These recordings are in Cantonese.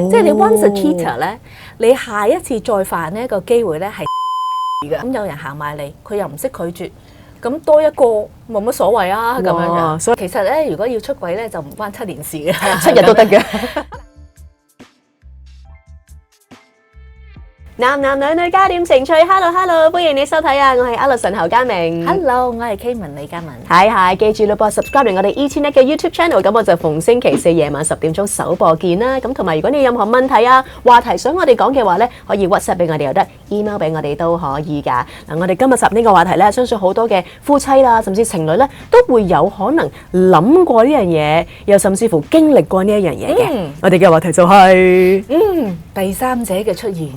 即係你 once a cheater 咧，你下一次再犯呢個機會咧係嘅。咁有人行埋嚟，佢又唔識拒絕，咁多一個冇乜所謂啊咁樣。所以其實咧，如果要出軌咧，就唔關7年事嘅，7日都得嘅。男男女女加點情趣 ，Hello Hello， 歡迎你收睇啊！我係 Alison 侯嘉明 ，Hello， 我係 Kman 李嘉文。係，記住啦噃 ，subscribe 我哋 ETNet 嘅 YouTube channel， 咁我就逢星期4夜晚10點鐘首播見啦。咁同埋如果你有任何問題啊、話題想我哋講嘅話咧，可以 WhatsApp 俾我哋又得 ，email 俾我哋都可以㗎。嗱，我哋今日10呢個話題咧，相信好多嘅夫妻啦，甚至情侶咧，都會有可能諗過呢樣嘢，又甚至乎經歷過呢一樣嘢嘅。我哋嘅話題就係第三者嘅出現。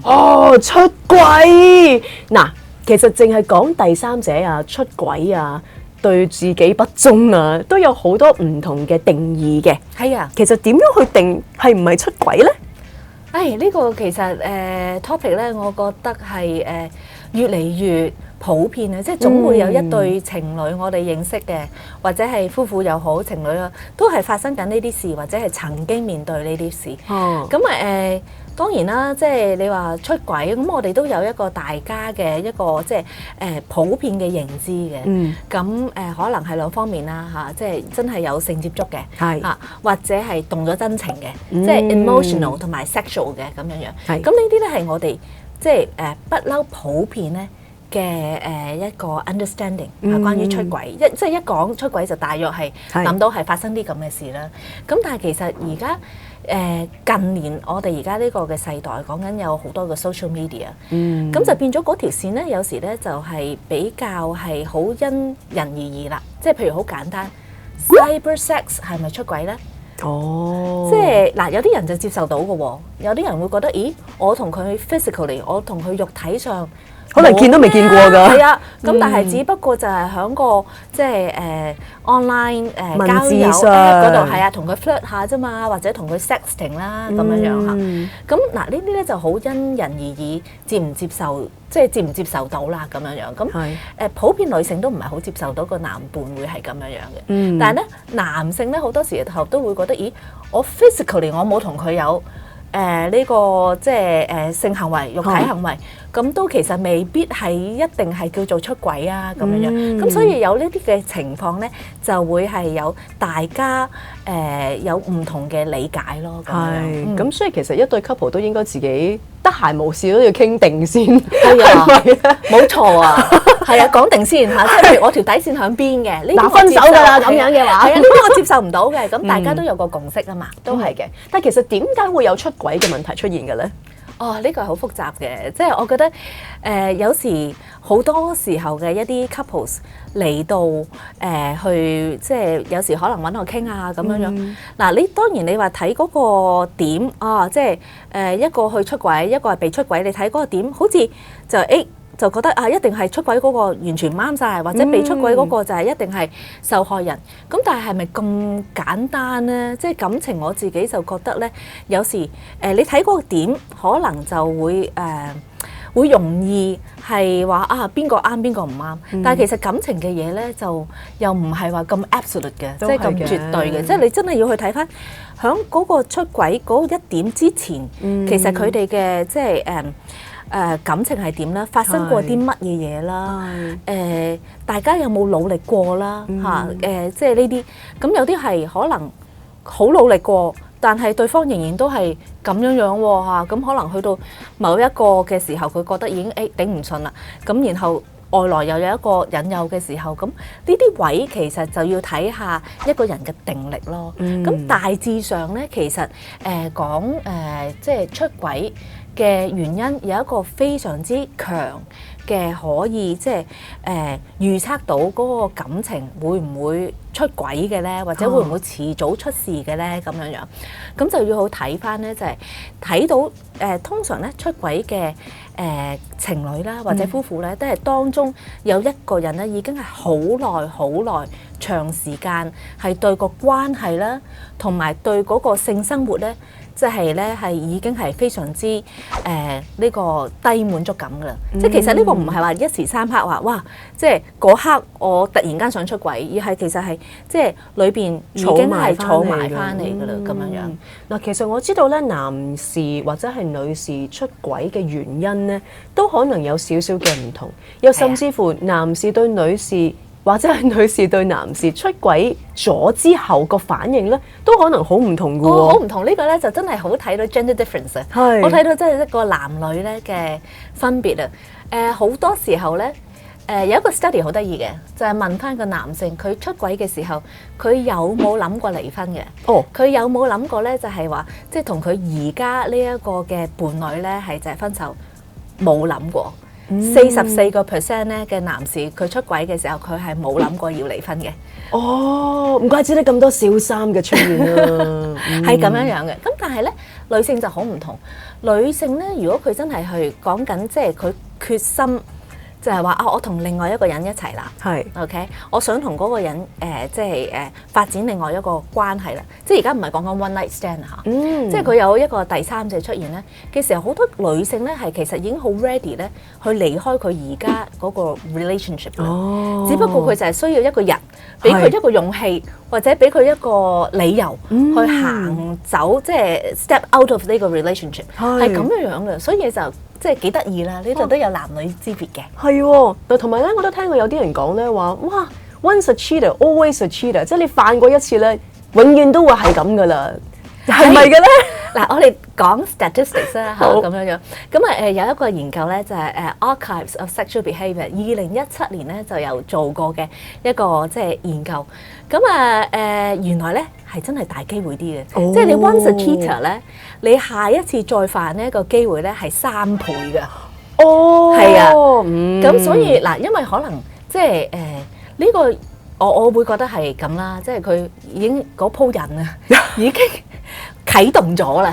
出軌嗱，其實淨係講第三者啊、出軌啊、對自己不忠啊，都有好多唔同嘅定義嘅。係啊，其實點樣去定係唔係出軌呢？呢個其實topic 咧，我覺得係越嚟越普遍啊！即係總會有一對情侶，我哋認識嘅，或者係夫婦又好，情侶啊，都係發生緊呢啲事，或者係曾經面對呢啲事。咁當然啦，即係你話出軌，咁我哋都有一個大家嘅一個即係普遍嘅認知嘅。咁可能係兩方面啦嚇，即係真係有性接觸嘅，嚇或者係動咗真情嘅，即係 emotional 同埋 sexual 嘅咁樣樣。咁呢啲咧係我哋即係不嬲普遍咧嘅一個 understanding 係關於出軌。即係一講出軌就大約係諗到係發生啲咁嘅事啦。咁但係其實而家近年我哋而家呢個嘅世代講緊有好多嘅 social media，咁就變咗嗰條線咧，有時咧就係比較係好因人而異啦。即係譬如好簡單 ，cyber sex 係咪出軌咧？即係嗱，有啲人就接受到嘅喎，有啲人會覺得，咦，我同佢 physically， 我同佢肉體上。可能見都未見過㗎，係啊，咁但係只不過就係喺個即係online 交友 app 嗰度係啊，同佢 flirt 下啫嘛，或者同佢 sexting 啦咁樣樣嚇。咁嗱呢啲咧就好因人而異，接唔接受，即係接唔接受到啦咁樣樣。咁普遍女性都唔係好接受到個男伴會係咁樣樣嘅。但係咧男性咧好多時候都會覺得，咦，我 physically 我冇同佢有呢個即係性行為、肉體行為。咁都其實未必係一定係叫做出軌啊咁樣樣，咁所以有呢啲嘅情況咧，就會係有大家有唔同嘅理解咯。係，咁所以其實一對 couple 都應該自己得閒無事都要傾定先。係啊，冇錯啊，係啊，講定先嚇，即係譬如我條底線喺邊嘅，呢啲分手㗎啦咁樣嘅話，係啊，呢啲我接受唔到嘅，咁大家都有個共識啊嘛，都係嘅。但係其實點解會有出軌嘅問題出現嘅咧？呢個係好複雜嘅，即係我覺得有時好多時候嘅一啲 couples 嚟到去，即係有時可能揾我傾啊咁樣樣。嗱，你當然你話睇嗰個點啊，即係一個去出軌，一個係被出軌，你睇嗰個點，好似就覺得一定係出軌嗰個完全唔啱晒，或者被出軌嗰個就係一定係受害人。咁但係係咪咁簡單呢？即係感情我自己就覺得呢，有時你睇嗰個點，可能就會容易係話邊個啱邊個唔啱。但係其實感情嘅嘢呢，就又唔係話咁 absolute 嘅，即係咁絕對嘅。即係你真係要去睇返響嗰個出軌嗰一點之前，其實佢哋嘅即係感情係點啦？發生過啲乜嘢嘢啦？大家有冇努力過啦？即係呢啲咁有啲係可能好努力過，但係對方仍然都係咁樣樣喎。咁可能去到某一個嘅時候，佢覺得已經頂唔順啦。咁然後外來又有一個引誘嘅時候，咁呢啲位其實就要睇下一個人嘅定力咯。咁大致上咧，其實講即係出軌嘅原因有一個非常之強嘅可以即係預測到嗰個感情會唔會出軌嘅咧，或者會唔會遲早出事嘅咧咁樣樣，咁就要好睇返咧，就係睇到通常咧出軌嘅情侶啦或者夫婦咧，都係當中有一個人咧已經係好耐長時間係對個關係啦，同埋對嗰個性生活咧，即係咧係已經係非常之呢個低滿足感噶啦。即係其實呢個唔係話一時三刻話哇，即係嗰刻我突然間想出軌，而係其實係即係裏邊已經係儲埋翻嚟噶啦咁樣樣。嗱，其實我知道咧，男士或者係女士出軌嘅原因咧，都可能有少少嘅唔同，又甚至乎男士對女士，或者係女士對男士出軌咗之後個反應咧，都可能好唔同嘅喎。好唔同呢個咧就真係好睇到 gender difference 啊！係我睇到真係一個男女咧嘅分別啊！好多時候咧，有一個 study 好得意嘅，就係問翻個男性佢出軌嘅時候，佢有冇諗過離婚嘅？哦，佢有冇諗過咧？就係話，即係同佢而家呢一個嘅伴侶咧，係就係分手，冇諗過。44% 咧嘅男士佢出軌嘅時候，佢係冇諗過要離婚嘅。哦，唔怪之得咁多小三嘅出現啦，係咁樣樣嘅。咁但係咧，女性就好唔同。女性咧，如果佢真係去講緊，即係佢決心。就係話啊，我同另外一個人一齊啦，係 OK，我想同嗰個人即係發展另外一個關係啦。即係而家唔係講緊 one night stand 嚇，即係佢有一個第三者出現咧嘅時候，好多女性咧係其實已經好 ready 咧去離開佢而家嗰個 relationship 啦。只不過佢就係需要一個人俾佢一個勇氣，或者俾佢一個理由去行走，即係 step out of 呢個 relationship 係咁樣樣嘅，所以就。即係幾得意啦！呢度都有男女之別嘅。係喎，但同埋咧，我都聽過有啲人講咧話，哇 ，once a cheater, always a cheater，即係你犯過一次咧，永遠都會係咁噶啦，係咪嘅咧？嗱，我哋講 statistics 啦嚇，咁樣樣。咁啊有一個研究咧，就係Archives of Sexual Behaviour 2017年咧就有做過嘅一個即係研究。咁原來咧係真係大機會啲嘅，即係你 once a cheater 咧，你下一次再犯呢個機會咧係3倍嘅。哦，係啊，咁所以嗱，因為可能即係呢個我會覺得係咁啦，即係佢已經嗰鋪人啊已經啟動咗啦。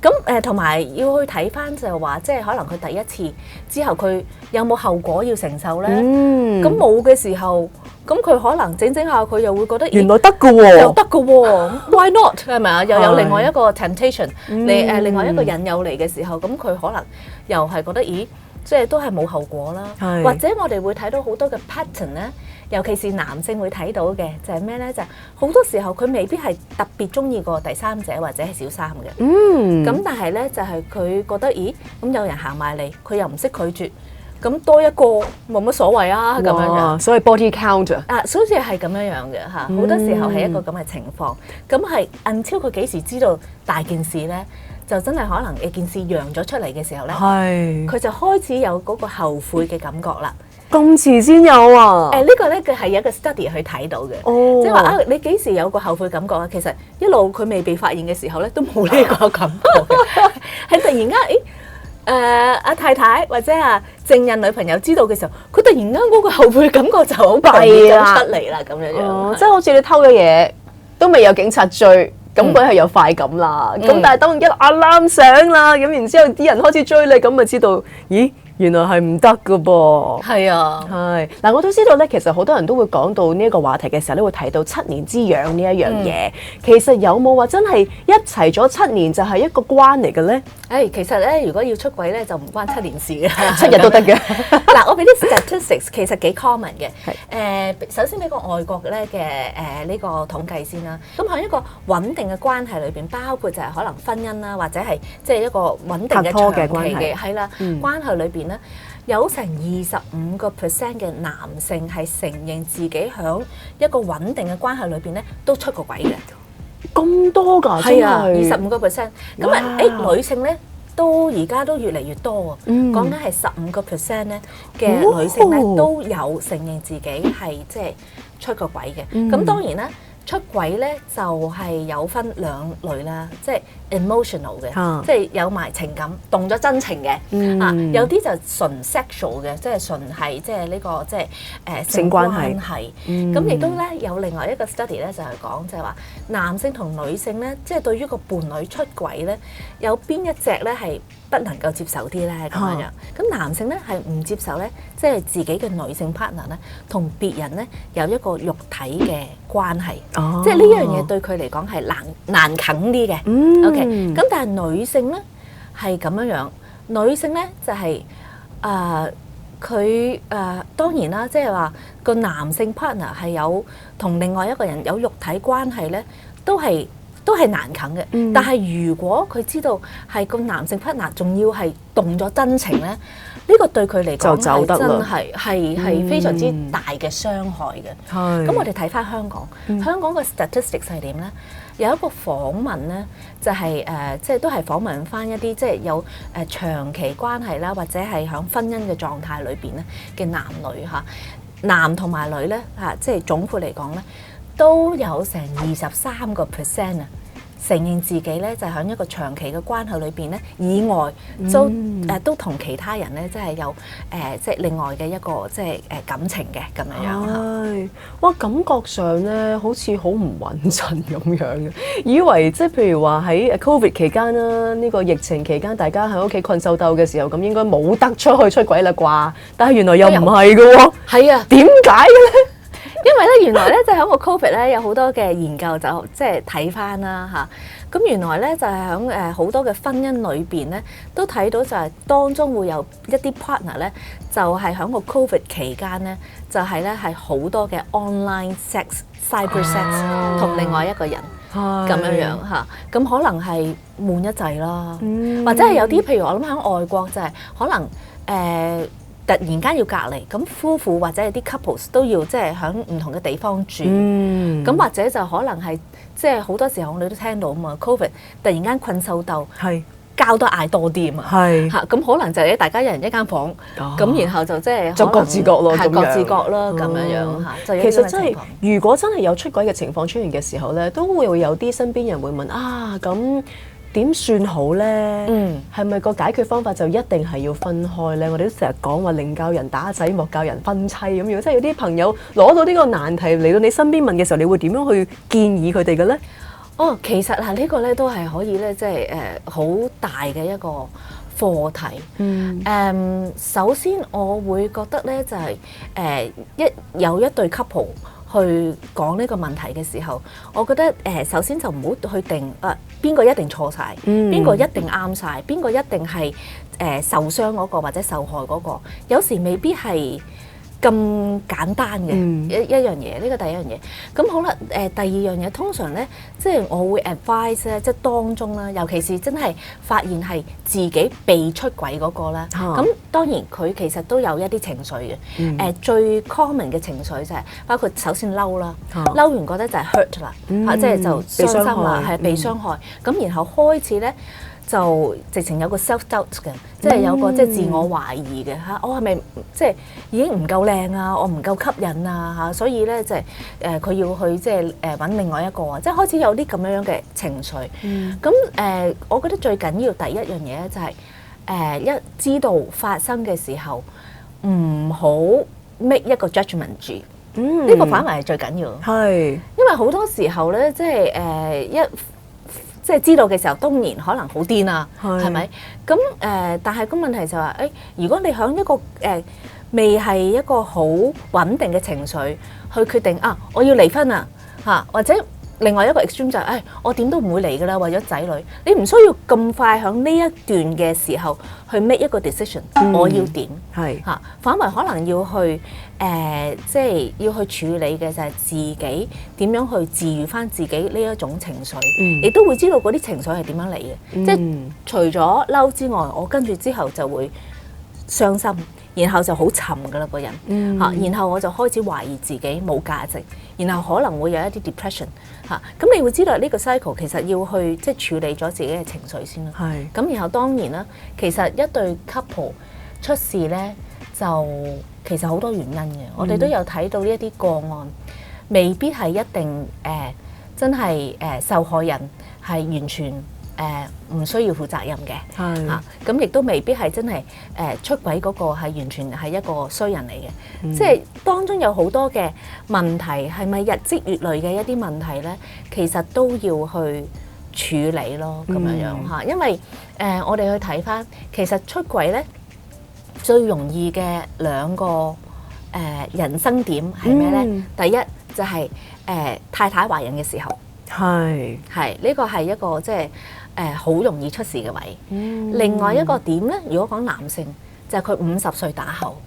咁同埋要去睇翻就係話，即係可能佢第一次之後佢有冇後果要承受咧？咁冇嘅時候，咁佢可能整下佢又會覺得原來得嘅喎，又得嘅喎，why not 係咪啊？又有另外一個 temptation，另外一個引誘嚟嘅時候，咁佢可能又係覺得咦，即係都係冇後果啦。或者我哋會睇到好多嘅 pattern 咧。尤其是男性會睇到嘅就係咩咧？就係好多時候佢未必係特別中意個第三者或者係小三嘅。咁但係咧就係佢覺得，咦咁有人行埋嚟，佢又唔識拒絕，咁多一個冇乜所謂啊咁樣樣。所以 body count 啊，好似係咁樣樣嘅嚇，好多時候係一個咁嘅情況。咁係 until 佢幾時知道大件事咧？就真係可能一件事揚咗出嚟嘅時候咧，佢就開始有嗰個後悔嘅感覺啦。咁遲先有啊？呢個咧佢係有一個 study 去睇到嘅，即係話啊，你幾時有個後悔感覺啊？其實一路佢未被發現嘅時候咧，都冇呢個感覺嘅，係突然間，阿太太或者正印女朋友知道嘅時候，佢突然間嗰個後悔感覺就好快咁出嚟啦，咁樣樣，即係好似你偷咗嘢都未有警察追。咁佢係有快感啦，咁但係當一 alarm 響啦，咁然之後啲人開始追你，咁咪知道，咦？原來係唔得㗎噃，係啊，係嗱，我都知道咧。其實好多人都會講到呢一個話題嘅時候咧，會提到7年之癢呢一樣嘢。其實有冇話真係一齊咗7年就係一個關嚟嘅咧？其實咧，如果要出軌咧，就唔關7年事嘅，7日都得嘅。嗱，我俾啲 statistics 其實幾 common 嘅。首先呢個外國咧嘅呢個統計先啦。咁喺一個穩定嘅關係裏邊，包括就係可能婚姻啦，或者係即係一個穩定嘅長期嘅係啦關係裏邊。有成25% 嘅男性係承認自己喺一個穩定嘅關係裏邊咧都出過軌嘅，咁多㗎？係啊，25%。咁女性咧都而家都越嚟越多喎，講緊係15% 咧嘅女性咧都有承認自己係即係出過軌嘅。咁當然啦。出軌咧就係有分兩類啦，即係 emotional 嘅，即係有埋情感，動咗真情嘅。有啲就純 sexual 嘅，即係純係即係呢個即係性關係。咁亦都咧有另外一個 study 咧就係講就係話男性同女性咧，即係對於個伴侶出軌咧，有邊一隻咧係不能夠接受啲咧咁樣樣。咁男性咧係唔接受咧，即係自己嘅女性 partner 咧同別人咧有一個肉體嘅關係。即係呢樣嘢對佢嚟講係難啃啲嘅。OK，咁但係女性咧係咁樣樣，女性咧就係佢當然啦，即係話個男性 partner 係有同另外一個人有肉體關係咧，都係難啃嘅。但係如果佢知道係個男性 partner 仲要係動咗真情咧，呢個對佢嚟講係真係非常之大嘅傷害嘅。咁我哋睇翻香港，香港嘅 statistics 係點咧？有一個訪問咧，就係即係都係訪問翻一啲即係有長期關係啦，或者係響婚姻嘅狀態裏邊咧嘅男女嚇，男同埋女咧嚇，即係總括嚟講咧，都有成23%啊，承認自己咧就喺一個長期嘅關係裏邊咧以外，都同其他人咧即係有即係另外嘅一個即係感情嘅咁樣樣。哇，感覺上咧好似好唔穩陣咁樣嘅，以為即係譬如話喺 Covid 期間啦，呢個疫情期間大家喺屋企困獸鬥嘅時候，咁應該冇得出去出軌啦啩？但係原來又唔係嘅喎。係啊，點解嘅咧？因為咧，原來咧，就喺個 Covid 咧，有好多嘅研究就即係睇翻啦嚇。咁原來咧，就係喺好多嘅婚姻裏邊咧，都睇到就係當中會有一啲 partner 咧，就係喺個 Covid 期間咧，就係咧係好多嘅 online sex、cyber sex 同另外一個人咁樣樣嚇。咁可能係悶一滯啦，或者係有啲譬如我諗喺外國就係可能突然間要隔離，咁夫婦或者係啲 couples 都要即係喺唔同嘅地方住，咁或者就可能係即係好多時候我哋都聽到啊嘛 ，Covid 突然間困獸鬥，交得嗌多啲啊嘛，嚇咁可能就係大家一人一間房，咁然後就即係就各自各咯，係各自各啦咁樣樣嚇。其實真係如果真係有出軌嘅情況出現嘅時候咧，都會有啲身邊人會問啊咁。點算好咧？係咪個解決方法就一定係要分開咧？我哋都成日講話寧教人打仔，莫教人分妻咁樣。即係有啲朋友攞到呢個難題嚟到你身邊問嘅時候，你會點樣去建議佢哋嘅咧？其實呢個咧都係可以咧，即係好大嘅一個課題。首先我會覺得咧就係有一對 couple。去講呢個問題嘅時候，我覺得首先就唔好去定邊個一定錯晒，邊個一定啱晒，邊個一定係受傷嗰個或者受害嗰個，有時未必係咁簡單嘅一樣嘢，呢個第一樣嘢。咁好啦，第二樣嘢通常咧，即係我會 advise 咧，即係當中啦，尤其是真係發現係自己被出軌嗰個啦。咁當然佢其實都有一啲情緒嘅。最 common 嘅情緒就係包括首先嬲啦，嬲完覺得就係 hurt 啦，即係就傷心啦，係被傷害。咁然後開始咧。就直情有個 self doubt 嘅，即係有個即係自我懷疑嘅嚇，我係咪即係已經唔夠靚啊？我唔夠吸引啊嚇，所以咧就係佢要去即係揾另外一個啊，即係開始有啲咁樣嘅情緒。咁我覺得最緊要第一樣嘢咧就係一知道發生嘅時候唔好 make 一個 judgment 住，呢個反為係最緊要。係，因為好多時候咧，即係即係知道嘅時候，當然可能好癲啊，係咪？咁但係個問題就係如果你喺一個未係一個好穩定嘅情緒去決定我要離婚啊嚇，或者另外一個 extreme 就係我點都唔會離㗎啦，為咗仔女，你唔需要咁快喺呢一段嘅時候去 make 一個 decision，我要點嚇，反為可能要去即係要去處理嘅就係自己點樣去治癒返自己呢一種情緒，你都會知道嗰啲情緒係點樣嚟嘅，即係除咗嬲之外，我跟住之後就會傷心。然後就好沉㗎啦個人嚇，然後我就開始懷疑自己冇價值，然後可能會有一啲 depression 嚇，咁你會知道呢個 cycle 其實要去即係處理咗自己嘅情緒先啦。係，咁然後當然啦，其實一對 couple 出事咧，就其實好多原因嘅，我哋都有睇到呢一啲個案，未必係一定真係受害人係完全。唔需要負責任嘅嚇，咁亦都未必係真係出軌嗰個係完全係一個衰人嚟嘅，即係當中有好多嘅問題，係咪日積月累嘅一啲問題咧？其實都要去處理咯，咁樣樣嚇，因為我哋去睇返，其實出軌咧最容易嘅兩個人生點係咩咧？第一就係太太懷孕嘅時候。係呢個係一個即係好容易出事嘅位。另外一個點咧，如果講男性，就係佢50歲打後。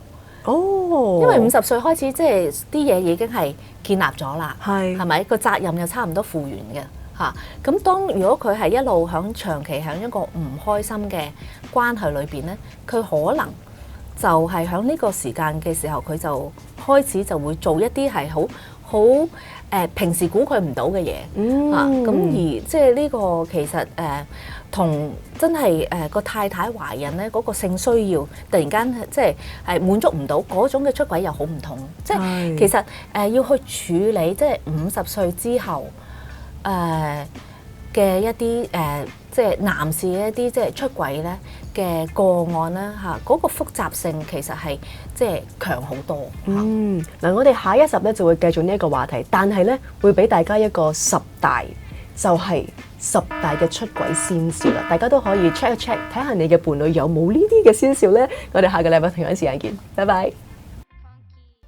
哦，因為50歲開始，即係啲嘢已經係建立咗啦，係咪個責任又差唔多復原嘅嚇。咁當如果佢係一路長期喺一個唔開心嘅關係裏邊咧，佢可能就係喺呢個時間嘅時候，佢就開始就會做一啲係好平時估佢唔到嘅嘢咁而即係呢個其實同真係個太太懷孕咧嗰個性需要突然間即係滿足唔到嗰種嘅出軌又好唔同，即係其實要去處理即係50歲之後嘅一啲即係男士嘅一啲即係出軌咧嘅個案啦嚇，嗰個複雜性其實係即係強好多。嗱，我哋下一集咧就會繼續呢一個話題，但係咧會俾大家一個10大，就係10大嘅出軌先兆啦。大家都可以 check 一 check，睇下你嘅伴侶有冇呢啲嘅先兆咧。我哋下個禮拜同樣時間見，拜拜。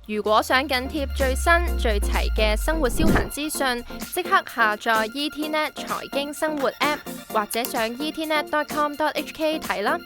如果想緊貼最新最齊嘅生活消閒資訊，即刻下載 ETNet 財經生活 App， 或者上 etnet.com.hk 睇啦。